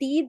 3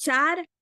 4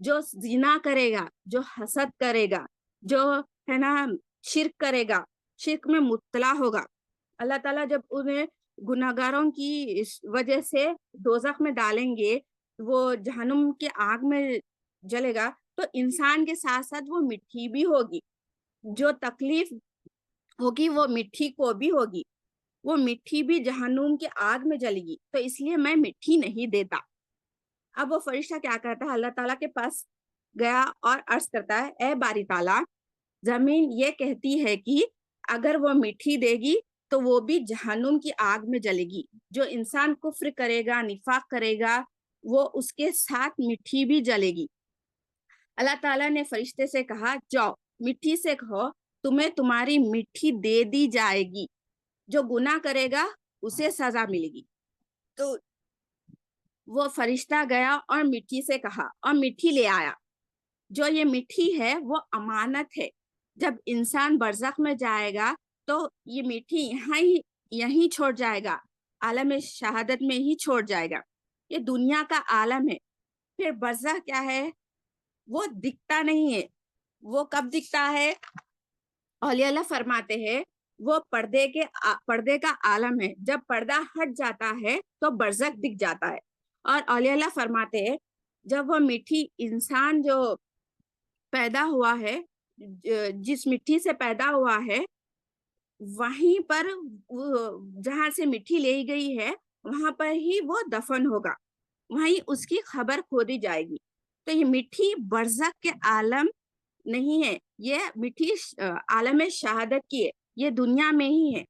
جو زنا کرے گا، جو حسد کرے گا، جو ہے نا شرک کرے گا، شرک میں مبتلا ہوگا، اللہ تعالیٰ جب انہیں گناہگاروں کی اس وجہ سے دوزخ میں ڈالیں گے، وہ جہنم کے آگ میں جلے گا، تو انسان کے ساتھ ساتھ وہ مٹھی بھی ہوگی، جو تکلیف ہوگی وہ مٹھی کو بھی ہوگی، وہ مٹھی بھی جہنم کے آگ میں جلے گی، تو اس لیے میں مٹھی نہیں دیتا۔ اب وہ فرشتہ کیا کرتا ہے، اللہ تعالیٰ کے پاس گیا اور عرض کرتا ہے، اے باری تعالیٰ، زمین یہ کہتی ہے کہ اگر وہ مٹھی دے گی تو وہ بھی جہنم کی آگ میں جلے گی، جو انسان کفر کرے گا، نفاق کرے گا، وہ اس کے ساتھ مٹھی بھی جلے گی۔ اللہ تعالیٰ نے فرشتے سے کہا، جاؤ مٹھی سے کہو تمہیں تمہاری مٹھی دے دی جائے گی، جو گناہ کرے گا اسے سزا ملے گی۔ تو وہ فرشتہ گیا اور مٹھی سے کہا اور مٹھی لے آیا۔ جو یہ مٹھی ہے وہ امانت ہے، جب انسان برزخ میں جائے گا تو یہ مٹھی یہیں چھوڑ جائے گا، عالم شہادت میں ہی چھوڑ جائے گا، یہ دنیا کا عالم ہے۔ پھر برزخ کیا ہے، وہ دکھتا نہیں ہے۔ وہ کب دکھتا ہے، اولیاء اللہ فرماتے ہیں وہ پردے کا عالم ہے، جب پردہ ہٹ جاتا ہے تو برزخ دکھ جاتا ہے۔ اور اولیاء اللہ فرماتے ہیں جب وہ مٹھی انسان جو پیدا ہوا ہے، جس مٹھی سے پیدا ہوا ہے، وہیں پر جہاں سے مٹھی لے گئی ہے وہاں پر ہی وہ دفن ہوگا، وہیں اس کی خبر کھودی جائے گی۔ تو یہ مٹھی برزخ کے عالم نہیں ہے، یہ مٹھی عالم شہادت کی ہے، یہ دنیا میں ہی ہے۔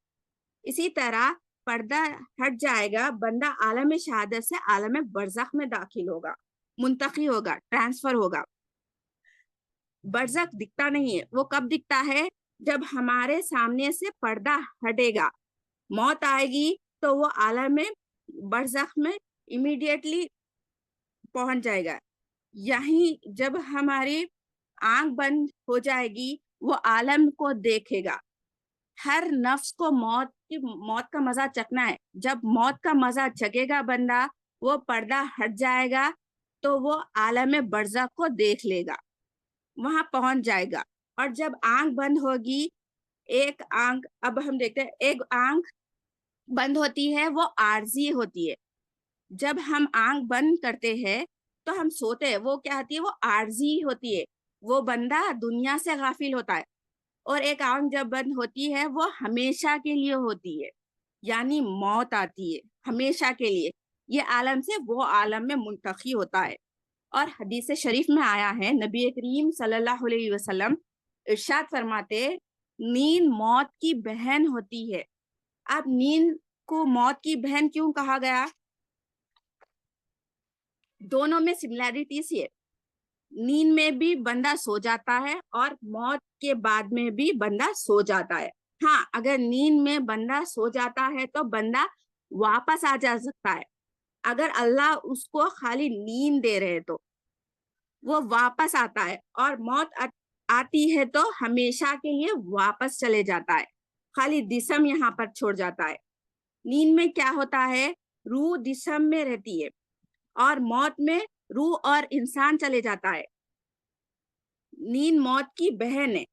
اسی طرح پردہ ہٹ جائے گا، بندہ عالم شہادت سے عالم برزخ میں داخل ہوگا، منتقل ہوگا، ٹرانسفر ہوگا۔ برزخ دکھتا نہیں ہے، وہ کب دکھتا ہے، جب ہمارے سامنے سے پردہ ہٹے گا، موت آئے گی تو وہ عالم برزخ میں امیڈیٹلی پہنچ جائے گا۔ یہیں جب ہماری آنکھ بند ہو جائے گی وہ عالم کو دیکھے گا۔ ہر نفس کو موت کا مزہ چکھنا ہے، جب موت کا مزہ چکھے گا بندہ، وہ پردہ ہٹ جائے گا تو وہ عالم برزخ کو دیکھ لے گا، وہاں پہنچ جائے گا۔ اور جب آنکھ بند ہوگی، ایک آنکھ، اب ہم دیکھتے ہیں ایک آنکھ بند ہوتی ہے وہ عارضی ہوتی ہے، جب ہم آنکھ بند کرتے ہیں تو ہم سوتے ہیں، وہ کیا ہوتی ہے، وہ عارضی ہوتی ہے، وہ بندہ دنیا سے غافل ہوتا ہے۔ اور ایک آنکھ جب بند ہوتی ہے وہ ہمیشہ کے لیے ہوتی ہے، یعنی موت آتی ہے ہمیشہ کے لیے، یہ عالم سے وہ عالم میں منتقل ہوتا ہے۔ اور حدیث شریف میں آیا ہے، نبی کریم صلی اللہ علیہ وسلم ارشاد فرماتے، نیند موت کی بہن ہوتی ہے۔ اب نیند کو موت کی بہن کیوں کہا گیا؟ دونوں میں سملیرٹیز ہے، نیند میں بھی بندہ سو جاتا ہے اور موت کے بعد میں بھی بندہ سو جاتا ہے۔ ہاں، اگر نیند میں بندہ سو جاتا ہے تو بندہ واپس آ جا سکتا ہے، اگر اللہ اس کو خالی نیند دے رہے تو وہ واپس آتا ہے، اور موت آتی ہے تو ہمیشہ کے لیے واپس چلے جاتا ہے، خالی جسم یہاں پر چھوڑ جاتا ہے۔ نیند میں کیا ہوتا ہے، روح جسم میں رہتی ہے، اور موت میں روح اور انسان چلے جاتا ہے۔ نیند موت کی بہن ہے۔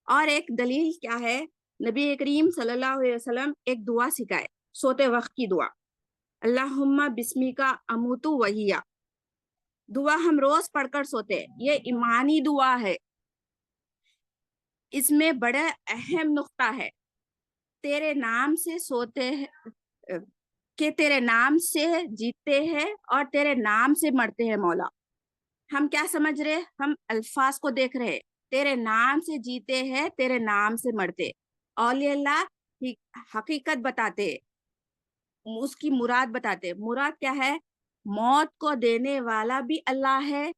اور ایک دلیل کیا ہے، نبی کریم صلی اللہ علیہ وسلم ایک دعا سکھائے، سوتے وقت کی دعا، اللہم بسمکا اموت وحیا، دعا ہم روز پڑھ کر سوتے، یہ ایمانی دعا ہے۔ اس میں بڑا اہم نقطہ ہے، تیرے نام سے سوتے ہیں کہ تیرے نام سے جیتے ہیں اور تیرے نام سے مرتے ہیں مولا۔ ہم کیا سمجھ رہے، ہم الفاظ کو دیکھ رہے، تیرے نام سے جیتے ہیں، تیرے نام سے مرتے۔ اولیاء اللہ حقیقت بتاتے، اس کی مراد بتاتے، مراد کیا ہے، موت کو دینے والا بھی اللہ ہے،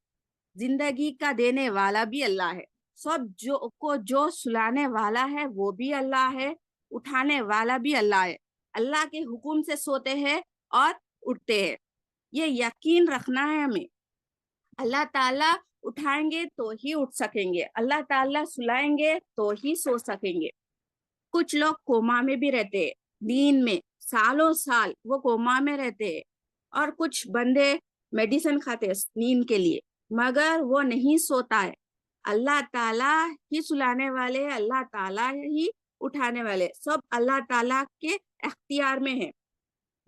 زندگی کا دینے والا بھی اللہ ہے، جو سلانے والا ہے وہ بھی اللہ ہے، اٹھانے والا بھی اللہ ہے۔ اللہ کے حکم سے سوتے ہیں اور اٹھتے ہیں، یہ یقین رکھنا ہے ہمیں۔ اللہ تعالیٰ اٹھائیں گے تو ہی اٹھ سکیں گے، اللہ تعالیٰ سلائیں گے تو ہی سو سکیں گے۔ کچھ لوگ کوما میں بھی رہتے ہیں، نیند میں سالوں سال وہ کوما میں رہتے ہیں، اور کچھ بندے میڈیسن کھاتے ہیں نیند کے لیے، مگر وہ نہیں سوتا ہے. اللہ تعالیٰ ہی سلانے والے، اللہ تعالیٰ ہی اٹھانے والے، سب اللہ تعالیٰ کے اختیار میں ہے.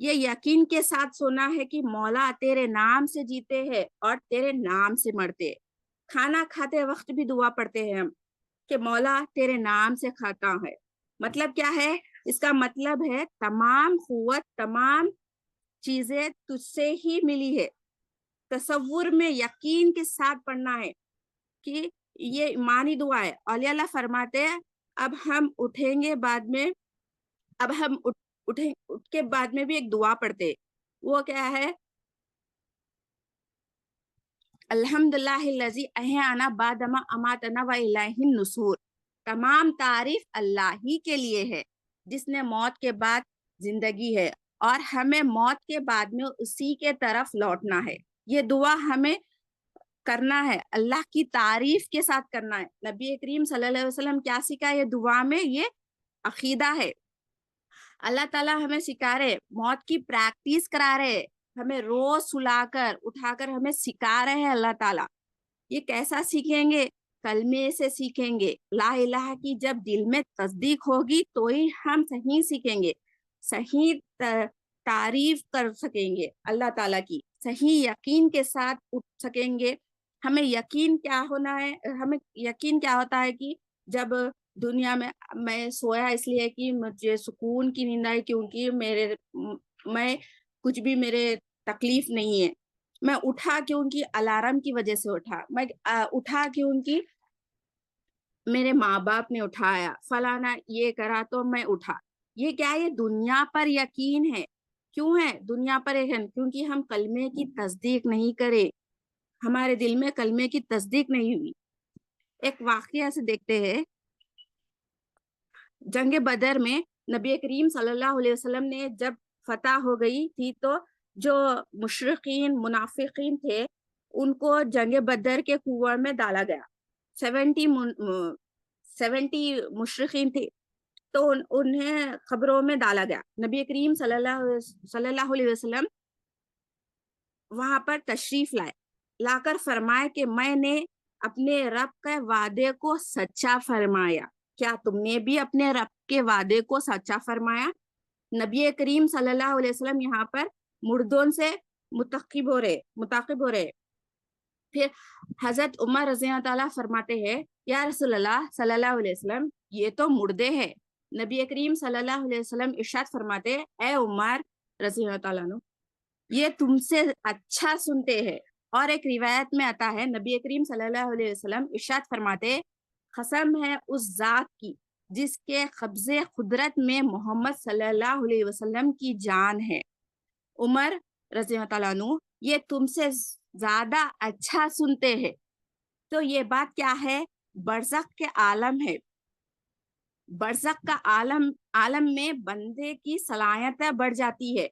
یہ یقین کے ساتھ سونا ہے کہ مولا تیرے نام سے جیتے ہیں اور تیرے نام سے مرتے. کھانا کھاتے وقت بھی دعا پڑھتے ہیں ہم کہ مولا تیرے نام سے کھاتا ہے. مطلب کیا ہے؟ اس کا مطلب ہے تمام قوت، تمام چیزیں تجھ سے ہی ملی ہے. تصور میں یقین کے ساتھ پڑھنا ہے کہ یہ ایمانی دعا ہے. اولیاء اللہ فرماتے ہیں اب ہم اٹھیں گے بعد میں، اب ہم اٹھ کے بعد میں بھی ایک دعا پڑھتے. وہ کیا ہے؟ الحمدللہ الذی احیانا بعد ما اماتنا و الیہ النشور. تمام تعریف اللہ ہی کے لیے ہے جس نے موت کے بعد زندگی ہے اور ہمیں موت کے بعد میں اسی کے طرف لوٹنا ہے. یہ دعا ہمیں کرنا ہے، اللہ کی تعریف کے ساتھ کرنا ہے. نبی کریم صلی اللہ علیہ وسلم کیا سکھا یہ دعا میں؟ یہ عقیدہ ہے. اللہ تعالیٰ ہمیں سکھا رہے، موت کی پریکٹس کرا رہے، ہمیں روز سلا کر اٹھا کر ہمیں سکھا رہے ہیں. اللہ تعالیٰ یہ کیسا سیکھیں گے؟ کلمے سے سیکھیں گے. لا الہ کی جب دل میں تصدیق ہوگی تو ہی ہم صحیح سیکھیں گے، صحیح تعریف کر سکیں گے اللہ تعالیٰ کی، صحیح یقین کے ساتھ اٹھ سکیں گے. ہمیں یقین کیا ہونا ہے؟ ہمیں یقین کیا ہوتا ہے کہ جب دنیا میں سویا اس لیے کہ مجھے سکون کی نیند آئی، کیونکہ میں کچھ بھی میرے تکلیف نہیں ہے. میں اٹھا کیونکہ الارم کی وجہ سے اٹھا، میں اٹھا کیونکہ میرے ماں باپ نے اٹھایا، فلانا یہ کرا تو میں اٹھا. یہ کیا ہے؟ دنیا پر یقین ہے. کیوں ہے دنیا پر یقین؟ کیونکہ ہم کلمے کی تصدیق نہیں کرے، ہمارے دل میں کلمے کی تصدیق نہیں ہوئی. ایک واقعہ سے دیکھتے ہیں. جنگ بدر میں نبی کریم صلی اللہ علیہ وسلم نے جب فتح ہو گئی تھی تو جو مشرقین منافقین تھے ان کو جنگ بدر کے کنویں میں ڈالا گیا. 70 مشرقین تھے تو انہیں قبروں میں ڈالا گیا. نبی کریم صلی اللہ علیہ وسلم وہاں پر تشریف لا کر فرمائے کہ میں نے اپنے رب کے وعدے کو سچا فرمایا. کیا تم نے بھی اپنے رب کے وعدے کو سچا فرمایا؟ نبی کریم صلی اللہ علیہ وسلم یہاں پر مردوں سے متعاقب ہو رہے. پھر حضرت عمر رضی اللہ تعالیٰ فرماتے ہیں یا رسول اللہ صلی اللہ علیہ وسلم یہ تو مردے ہیں. نبی کریم صلی اللہ علیہ وسلم ارشاد فرماتے اے عمر رضی اللہ تعالیٰ عنہ یہ تم سے اچھا سنتے ہیں. اور ایک روایت میں آتا ہے نبی کریم صلی اللہ علیہ وسلم ارشاد فرماتے قسم ہے اس ذات کی جس کے قبضے قدرت میں محمد صلی اللہ علیہ وسلم کی جان ہے. عمر رضی اللہ تعالیٰ عنہ یہ تم سے زیادہ اچھا سنتے ہیں. تو یہ بات کیا ہے؟ برزخ کے عالم ہے. برزخ کا عالم میں بندے کی صلاحیتیں بڑھ جاتی ہے.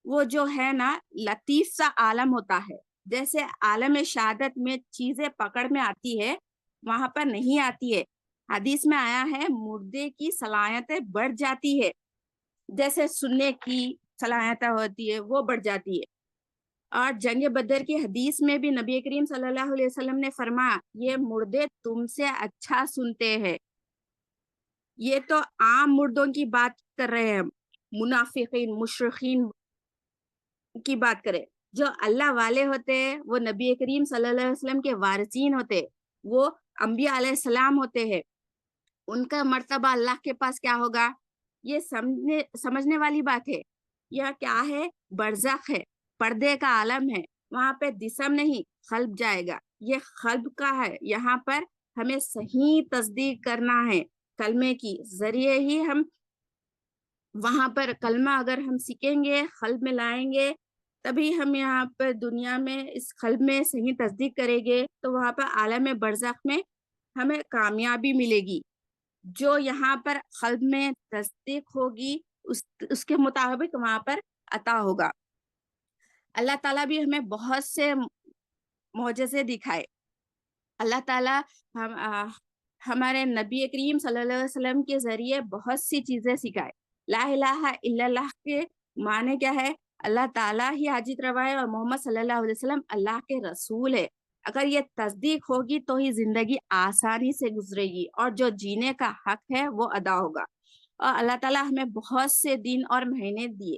وہ جو ہے نا لطیف سا عالم ہوتا ہے. جیسے عالم شہادت میں چیزیں پکڑ میں آتی ہے وہاں پر نہیں آتی ہے. حدیث میں آیا ہے مردے کی صلاحیتیں بڑھ جاتی ہے، جیسے سننے کی صلاحیتیں ہوتی ہے وہ بڑھ جاتی ہے. اور جنگ بدر کی حدیث میں بھی نبی کریم صلی اللہ علیہ وسلم نے فرمایا یہ مردے تم سے اچھا سنتے ہیں. یہ تو عام مردوں کی بات کر رہے ہیں، منافقین مشرقین کی بات کریں. جو اللہ والے ہوتے ہیں وہ نبی کریم صلی اللہ علیہ وسلم کے وارثین ہوتے، وہ انبیاء علیہ السلام ہوتے ہیں. ان کا مرتبہ اللہ کے پاس کیا ہوگا؟ یہ سمجھنے والی بات ہے. یہ کیا ہے؟ برزخ ہے، پردے کا عالم ہے. وہاں پہ جسم نہیں قلب جائے گا. یہ قلب کا ہے. یہاں پر ہمیں صحیح تصدیق کرنا ہے کلمے کی ذریعے ہی ہم وہاں پر کلمہ اگر ہم سیکھیں گے قلب میں لائیں گے تبھی ہم یہاں پر دنیا میں اس قلب میں صحیح تصدیق کریں گے تو وہاں پر عالم برزخ میں ہمیں کامیابی ملے گی. جو یہاں پر قلب میں تصدیق ہوگی اس کے مطابق وہاں پر عطا ہوگا. اللہ تعالیٰ بھی ہمیں بہت سے معجزے دکھائے. اللہ تعالیٰ ہمارے نبی کریم صلی اللہ علیہ وسلم کے ذریعے بہت سی چیزیں سکھائے. لا الہ الا اللہ کے معنی کیا ہے؟ اللہ تعالیٰ ہی حاجت روا ہے اور محمد صلی اللہ علیہ وسلم اللہ کے رسول ہے. اگر یہ تصدیق ہوگی تو ہی زندگی آسانی سے گزرے گی اور جو جینے کا حق ہے وہ ادا ہوگا. اور اللہ تعالیٰ ہمیں بہت سے دن اور مہینے دیے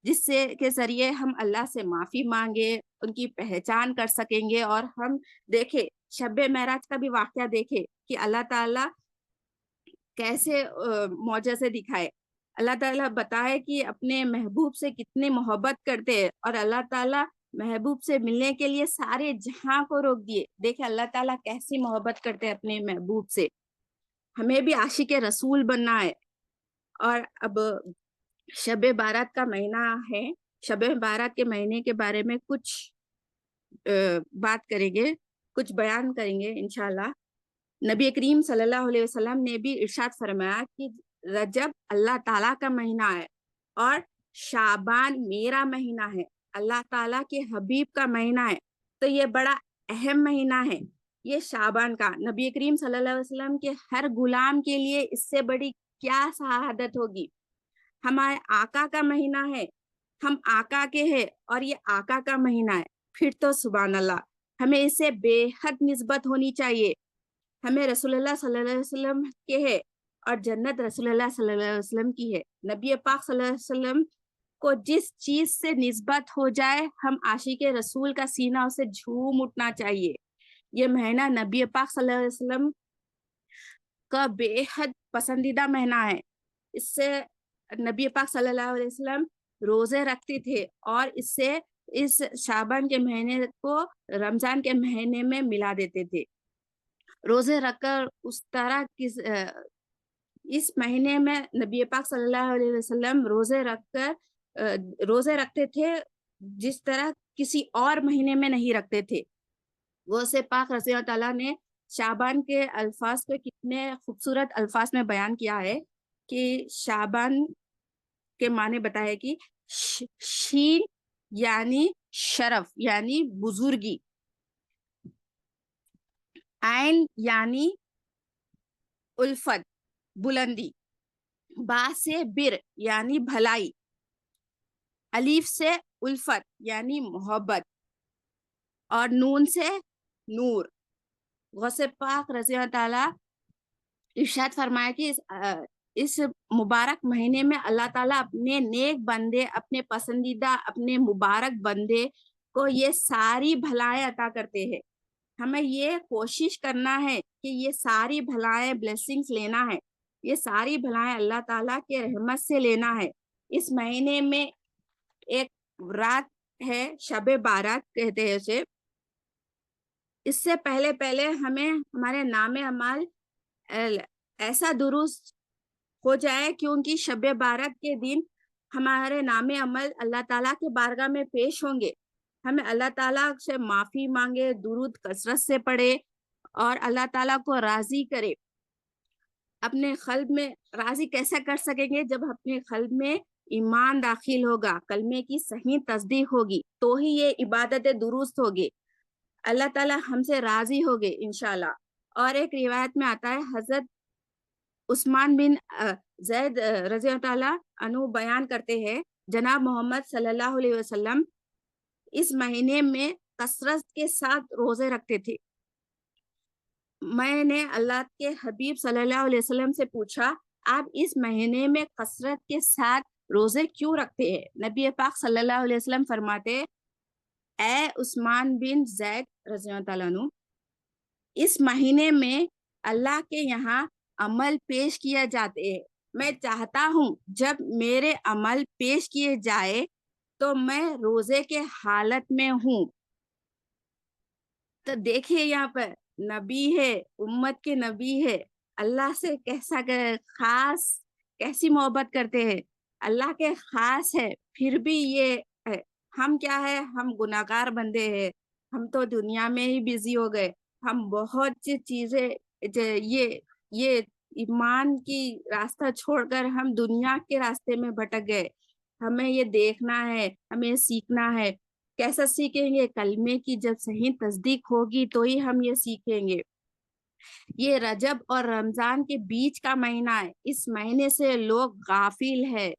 جس سے کے ذریعے ہم اللہ سے معافی مانگے، ان کی پہچان کر سکیں گے. اور ہم دیکھے شب معراج کا بھی واقعہ دیکھے کہ اللہ تعالیٰ کیسے معجزے دکھائے. اللہ تعالیٰ بتائے کہ اپنے محبوب سے کتنے محبت کرتے ہیں، اور اللہ تعالیٰ محبوب سے ملنے کے لیے سارے جہاں کو روک دیے. دیکھیں اللہ تعالیٰ کیسی محبت کرتے ہیں اپنے محبوب سے. ہمیں بھی عاشق رسول بننا ہے. اور اب شب بارات کا مہینہ ہے. شب بارات کے مہینے کے بارے میں کچھ بات کریں گے، کچھ بیان کریں گے انشاءاللہ. نبی کریم صلی اللہ علیہ وسلم نے بھی ارشاد فرمایا کہ رجب اللہ تعالیٰ کا مہینہ ہے اور شعبان میرا مہینہ ہے، اللہ تعالیٰ کے حبیب کا مہینہ ہے. تو یہ بڑا اہم مہینہ ہے یہ شعبان کا. نبی کریم صلی اللہ علیہ وسلم کے ہر غلام کے لیے اس سے بڑی کیا سعادت ہوگی. ہمارے آقا کا مہینہ ہے، ہم آقا کے ہیں اور یہ آقا کا مہینہ ہے. پھر تو سبحان اللہ، ہمیں اس سے بے حد نسبت ہونی چاہیے. ہمیں رسول اللہ صلی اللہ علیہ وسلم کے ہے اور جنت رسول اللہ صلی اللہ علیہ وسلم کی ہے. نبی پاک صلی اللہ علیہ وسلم کو جس چیز سے نسبت ہو جائے ہم عاشق رسول کا سینہ اسے جھوم اٹھنا چاہیے. یہ مہینہ نبی پاک صلی اللہ علیہ وسلم کا بے حد پسندیدہ مہینہ ہے. اس سے نبی پاک صلی اللہ علیہ وسلم روزے رکھتے تھے اور اس شعبان کے مہینے کو رمضان کے مہینے میں ملا دیتے تھے. روزے رکھ کر اس مہینے میں نبی پاک صلی اللہ علیہ وسلم روزے رکھتے تھے جس طرح کسی اور مہینے میں نہیں رکھتے تھے. وہ سے پاک رضی اللہ تعالیٰ نے شعبان کے الفاظ کو کتنے خوبصورت الفاظ میں بیان کیا ہے کہ شعبان کے معنی بتائے کہ شین یعنی شرف یعنی بزرگی، عین یعنی الفت بلندی، با سے بر یعنی بھلائی، الف سے الفت یعنی محبت، اور نون سے نور. غوث پاک رضی اللہ تعالیٰ ارشاد فرمایا کہ اس مبارک مہینے میں اللہ تعالیٰ اپنے نیک بندے، اپنے پسندیدہ، اپنے مبارک بندے کو یہ ساری بھلائیں عطا کرتے ہیں. ہمیں یہ کوشش کرنا ہے کہ یہ ساری بھلائیں بلیسنگز لینا ہے، یہ ساری بھلائیں اللہ تعالیٰ کے رحمت سے لینا ہے. اس مہینے میں ایک رات ہے شب بارات کہتے ہیں اسے. اس سے پہلے ہمیں ہمارے نام اعمال ایسا درست ہو جائے کیونکہ شب بارات کے دن ہمارے نام عمل اللہ تعالیٰ کے بارگاہ میں پیش ہوں گے. ہمیں اللہ تعالیٰ سے معافی مانگے، درود کثرت سے پڑھے اور اللہ تعالیٰ کو راضی کرے. اپنے قلب میں راضی کیسے کر سکیں گے؟ جب اپنے قلب میں ایمان داخل ہوگا، کلمے کی صحیح تصدیق ہوگی تو ہی یہ عبادت درست ہوگی. اللہ تعالیٰ ہم سے راضی ہوگے انشاءاللہ. اور ایک روایت میں آتا ہے حضرت عثمان بن زید رضی اللہ تعالیٰ عنہ بیان کرتے ہیں جناب محمد صلی اللہ علیہ وسلم اس مہینے میں کثرت کے ساتھ روزے رکھتے تھے. میں نے اللہ کے حبیب صلی اللہ علیہ وسلم سے پوچھا آپ اس مہینے میں کثرت کے ساتھ روزے کیوں رکھتے ہیں؟ نبی پاک صلی اللہ علیہ وسلم فرماتے اے عثمان بن زید رضی اللہ تعالیٰ عنہ، اس مہینے میں اللہ کے یہاں عمل پیش کیے جاتے ہیں. میں چاہتا ہوں جب میرے عمل پیش کیے جائے تو میں روزے کے حالت میں ہوں. تو دیکھیے یہاں پر نبی ہے، امت کے نبی ہے، اللہ سے کیسا خاص کیسی محبت کرتے ہیں، اللہ کے خاص ہے. پھر بھی یہ ہے ہم کیا ہے، ہم گناہگار بندے ہیں، ہم تو دنیا میں ہی بزی ہو گئے. ہم بہت سی چیزیں یہ ایمان کی راستہ چھوڑ کر ہم دنیا کے راستے میں بھٹک گئے. ہمیں یہ دیکھنا ہے، ہمیں یہ سیکھنا ہے. کیسا سیکھیں گے؟ کلمے کی جب صحیح تصدیق ہوگی تو ہی ہم یہ سیکھیں گے. یہ رجب اور رمضان کے بیچ کا مہینہ ہے، اس مہینے سے لوگ غافل ہے.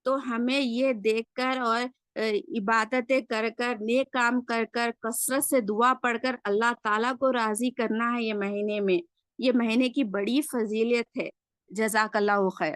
تو ہمیں یہ دیکھ کر اور عبادتیں کر کر نیک کام کر کر کثرت سے دعا پڑھ کر اللہ تعالیٰ کو راضی کرنا ہے یہ مہینے میں. یہ مہینے کی بڑی فضیلت ہے. جزاک اللہ خیر.